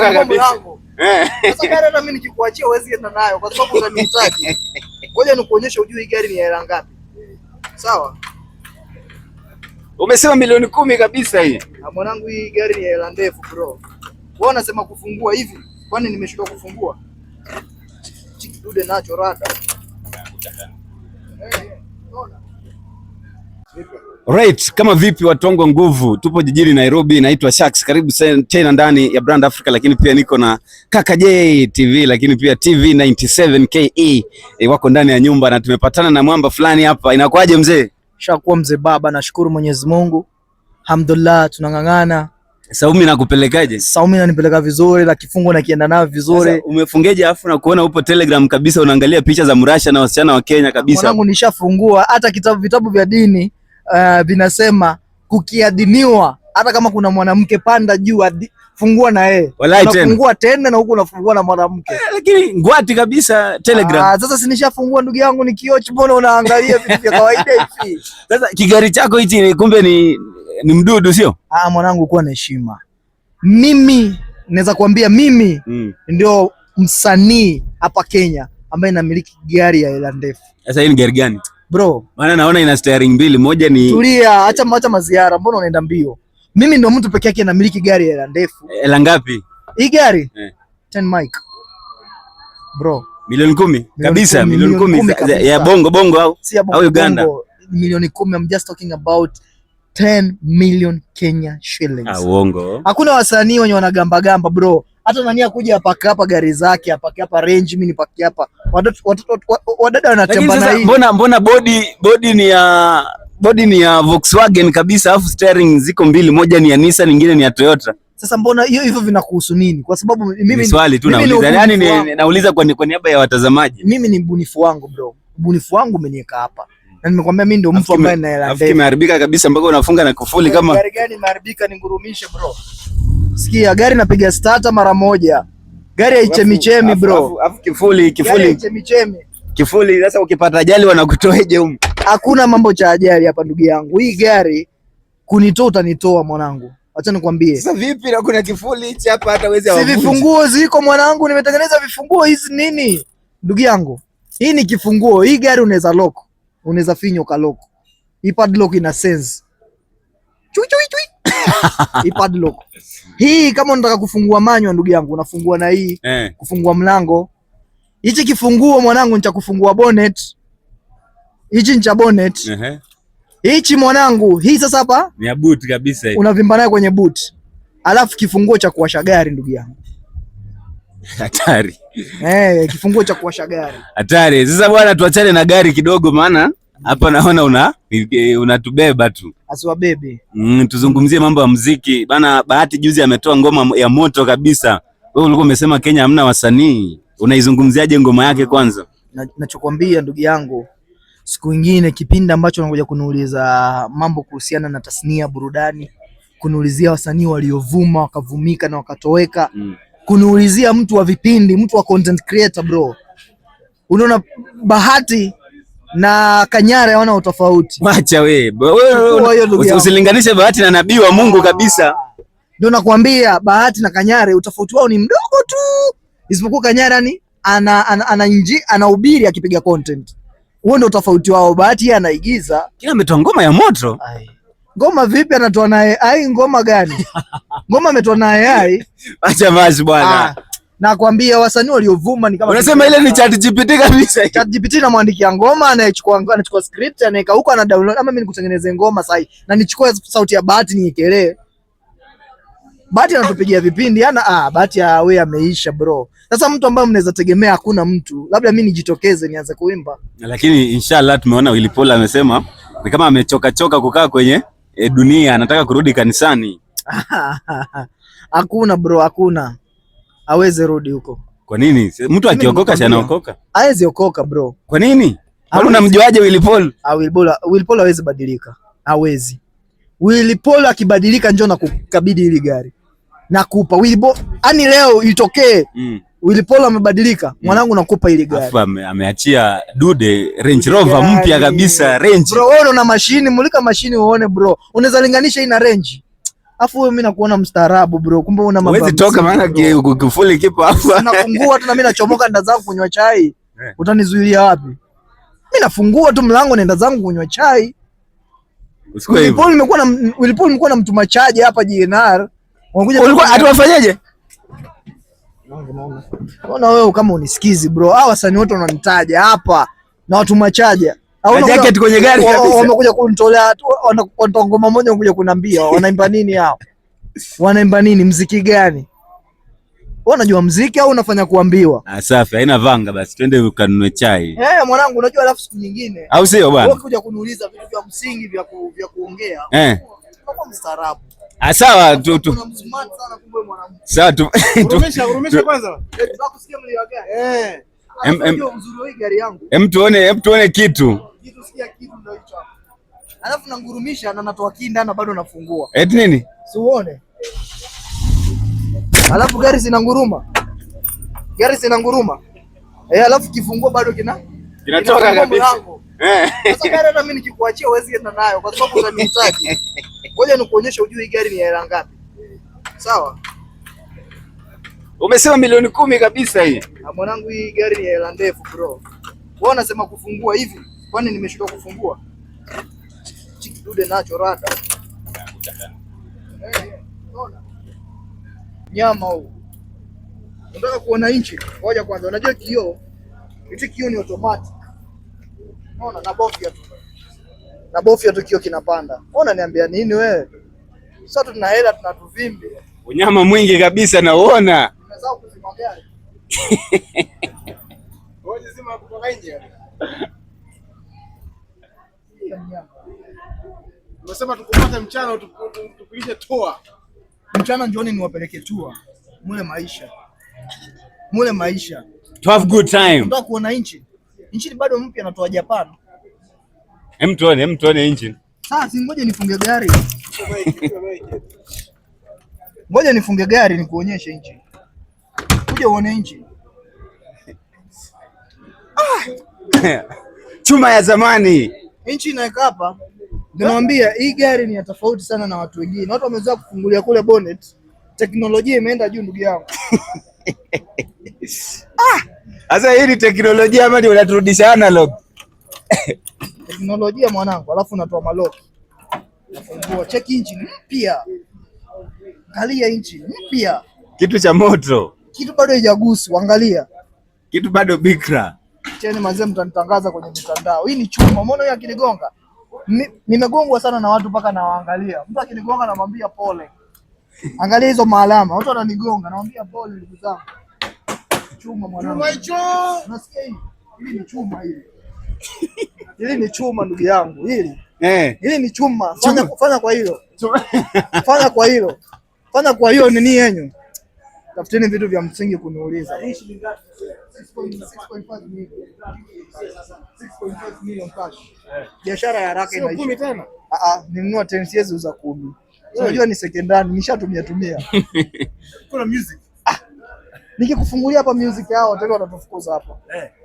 Unajua kabisa. Sasa gari hata mimi nikikuachia huwezi enda nayo kwa sababu unanihitaji. Ngoja nikuonyeshe ujue gari ni hela ngapi. Sawa? Umesema milioni 10 kabisa hii. Mwanangu, hii gari ni hela ndefu bro. Wewe unasema kufungua hivi? Kwani nimeshindwa kufungua? Dude nacho rada. Right, kama vipi watongwa nguvu, tupo jijini Nairobi, naitwa Shax, karibu tena ndani ya Brand Africa, lakini pia niko na Kaka J TV, lakini pia TV 97 KE wako ndani ya nyumba na tumepatana na mwamba fulani hapa. Inakuaje mzee? Shakuwa mzee baba, nashukuru Mwenyezi Mungu. Alhamdulillah, tunang'ang'ana. Saumi nakupelekaje? Saumi nanipeleka vizuri, la kifungo na kienda nao vizuri. Sasa umefungeje afu na kuona upo Telegram kabisa unaangalia picha za Mrasha na wasichana wa Kenya kabisa. Mwanangu, nishafungua hata vitabu vya dini vinasema kukiadiniwa hata kama kuna mwanamke panda juu fungua na yeye. Unafungua tena na huku unafungua na mwanamke. Lakini ngwati kabisa Telegram. Sasa si nishafungua ndugu yangu, ni kiochi, mbona unaangalia vitu vya kawaida hivi? Sasa kigari chako hichi kumbe ni mdudu sio? Mwanangu, kuwa na heshima. Mimi naweza kuambia mimi ndio msanii hapa Kenya ambaye namiliki gari ya hela ndefu. Sasa hii ni gari gani? Bro, maana naona ina steering mbili, moja ni tulia, acha maziara, mbona unaenda mbio? Mimi ndio mtu pekee yake namiliki gari ya hela ndefu. Hela ngapi? Hii gari 10 mic. Bro, milioni 10 kabisa, milioni 10 ya bongo au Uganda? Milioni 10. I'm just talking about 10 million Kenya shillings. Uongo. Hakuna wasanii wenye wanagamba gamba bro. Hata nani akuja apake hapa gari zake, apake hapa Range, mimi nipake hapa. Wadada wanatembea na hii. Mbona body ni ya Volkswagen kabisa, afu steering ziko mbili, moja ni ya Nissan, nyingine ni ya Toyota. Sasa mbona hivyo vinakuhusu nini? Kwa sababu mimi swali tu nauliza. Yaani nauliza kwa niaba ya watazamaji. Mimi ni mbunifu wangu bro. Mbunifu wangu umeniweka hapa. Na nimekwambia mimi ndio mtu ambaye na hela ndefu. Afu kimeharibika kabisa mpaka unafunga na kufuli kama. Gari gani imeharibika ningurumishe bro? Sikia, gari napiga starter mara moja. Gari haichemichemi bro. Afu kifuli haichemichemi. Kifuli sasa ukipata ajali wanakutoeje huko? Hakuna mambo cha ajali hapa ndugu yangu. Hii gari kunitoa utanitoa mwanangu. Acha nikwambie. Sasa vipi na kuna kifuli hichi hapa hata uweze si vifunguo ziko mwanangu, nimetengeneza vifunguo hizi nini? Ndugu yangu, hii ni kifunguo. Hii gari unaweza lock. Unaweza finyo ka lock. Hii padlock ina sense. Chui. Hii padlock. Hii kama unataka kufungua manyo ndugu yangu, unafungua na hii. Kufungua mlango. Hichi kifunguo mwanangu ni cha kufungua bonnet. Hichi ni cha bonnet. Hichi mwanangu, hii sasa hapa ni ya boot kabisa hii. Unavimba nayo kwenye boot. Alafu kifunguo cha kuwasha gari ndugu yangu. Hatari. Kifunguo cha kuwasha gari. Hatari. Sasa bwana, tuachane na gari kidogo, maana hapa naona unatubeba tu. Asiwabebe. Tuzungumzie mambo ya muziki. Bana, Bahati juzi ametoa ngoma ya moto kabisa. Wewe ulikuwa umesema Kenya hamna wasanii. Unaizungumziaje ngoma yake kwanza? Nachokwambia ndugu yangu, siku nyingine kipindi ambacho unakuja kuniuliza mambo kuhusiana na tasnia burudani, kuniulizia wasanii waliovuma wakavumika na wakatoweka, kuniulizia mtu wa vipindi, mtu wa content creator bro. Unaona Bahati na Kanyare hawana utofauti. Acha wewe. Usilinganishe Bahati na nabii wa Mungu kabisa. Ndio nakwambia, Bahati na Kanyare utofauti wao ni mdogo tu. Isipokuwa Kanyare ni anahubiri akipiga content. Huo ndio tofauti wao. Bahati yeye anaigiza. Kila ametoa ngoma ya moto. Ngoma vipi anatoa naye? Ngoma gani? Ngoma ametoa naye. Acha basi bwana. Nakwambia wasanii waliovuma ni kama unasema ile ni ChatGPT kabisa. ChatGPT namwandikia ngoma, anachukua script, anaweka huko, ana download. Ama mimi nikutengeneze ngoma sasa na nichukue sauti ya Bahati niekelee. Bahati anatupigia vipindi Bahati wewe ameisha bro. Sasa mtu ambaye mnaweza tegemea hakuna mtu, labda mimi nijitokeze nianze kuimba. Lakini inshallah tumeona Willy Paul amesema ni kama amechoka kukaa kwenye dunia, anataka kurudi kanisani. Hakuna bro, hakuna. Hawezi rudi huko. Kwa nini? Mtu akiokoka si anaokoka? Hawezi okoka bro. Kwa nini? Unamjuaje Willy Paul? Willy Paul hawezi badilika. Hawezi. Willy Paul akibadilika njoo na kukabidhi hili gari. Nakupa Willy Paul, ani leo itokee Willy Paul amebadilika, mwanangu nakupa hili gari. Afu ameachia dude Range Rover mpya kabisa, Range. Bro wewe una mashini, mulika mashini uone bro. Unaweza linganisha hii na Range? Afu wewe mimi nakuona mstaarabu bro. Kumbe una mambo. Huwezi toka maana kifuli kipo hapa. Nafungua tu na mimi nachomoka nenda zangu kunywa chai. Utanizuilia wapi? Mimi nafungua tu mlango naenda zangu kunywa chai. Wilipol nimekuwa na mtuma chaje hapa GNR. Ulikuwa atuwafanyaje? Unaona wewe kama unisikizi bro. Hawa wasanii wote wananitaja hapa na watuma chaje. Na jacket kwenye gari kabisa. Wamekuja kunitolea wanatoa ngoma moja wanakuja kuniambia wanaimba nini hao? Wanaimba nini? Muziki gani? Wewe unajua muziki au unafanya kuambiwa? Safi, haina vanga basi. Twende ukanunue chai. Mwanangu unajua alafu siku nyingine. Au sio bwana? Wewe kuja kuniuliza vitu vya msingi vya kuongea. Kama mstaarabu. Sawa tu. Unamsmart sana kumbe mwanangu. Sawa tu. Urumesha kwanza. Tunakusikia mlio gani? Mzuri wa gari yangu. Tuone kitu. Sikia kitu ndio hicho. Alafu nangurumisha na natoa kinda na bado nafungua. Eti nini? Si uone. Alafu gari zinanguruma. Alafu kifungua bado kinatoka kabisa. Sasa gari hata mimi nikikuachia huwezi enda nayo kwa sababu unanihitaji. Ngoja nikuonyeshe ujue hii gari ni hela ngapi. Sawa? Umesema milioni 10 kabisa hii. Mwanangu hii gari ni hela ndefu bro. Wewe unasema kufungua hivi? Kwani nimeshindwa kufungua? Chikidude nacho rada. Unaona? Nyama huu. Unataka kuona inchi? Ngoja kwanza. Unajua kioo? Hichi kioo ni automatic. Unaona nabofya tu kioo kinapanda. Unaona niambia nini wewe? Sasa tuna hela tunatuvimbi. Unyama mwingi kabisa naona. Unaweza kuzima gari. Ngoja zima kutoka nje. Unasema tukupate mchana tukulishe toa. Mchana njooni niwapeleke tour. Mule maisha. To have good time. Unataka kuona inchi? Inchi bado mpya natoa Japan. Tuone engine. Sasa ngoja nifunge gari. Ngoja nifunge gari nikuonyeshe inchi. Kuja uone inchi. Chuma ya zamani. Inchi inaeka hapa. Nimwambia hii gari ni ya tofauti sana na watu wengine. Watu wamezoea kufungulia kule bonnet. Teknolojia imeenda juu ndugu yangu. Sasa hii ni teknolojia ama ndio unaturudisha analog? Teknolojia mwanangu, alafu unatoa malock. Nafungua check engine mpya. Angalia engine mpya. Kitu cha moto. Kitu bado haijaguswa, angalia. Kitu bado bikra. Cheni mazee mtanitangaza kwenye mitandao. Hii ni chuma. Umeona huyu akinigonga? Nimegongwa sana na watu mpaka nawaangalia. Mtu akinigonga namwambia pole. Angalia hizo maalama. Watu wananigonga namwambia pole ndugu zangu. Chuma mwanangu. Chuma hicho. Unasikia hii? Hili ni chuma hili. Hili ni chuma ndugu yangu. Hili ni chuma. Fanya kwa hilo. Fanya kwa hiyo nini yenyu? Tafuteni vitu vya msingi kuniuliza. Hii shilingi ngapi? 6.5 milioni. 6.5 milioni cash. Biashara ya haraka inaisha. Sio 10 tena? Ninunua 10 years uza 10. Unajua ni secondary, nishatumia. Kuna music. Nikikufungulia hapa music yao watu watatufukuza hapa.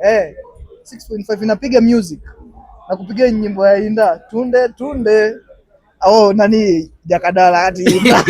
6.5 inapiga music. Na kupiga nyimbo ya Inda, tunde. Nani Jakadala ati Inda.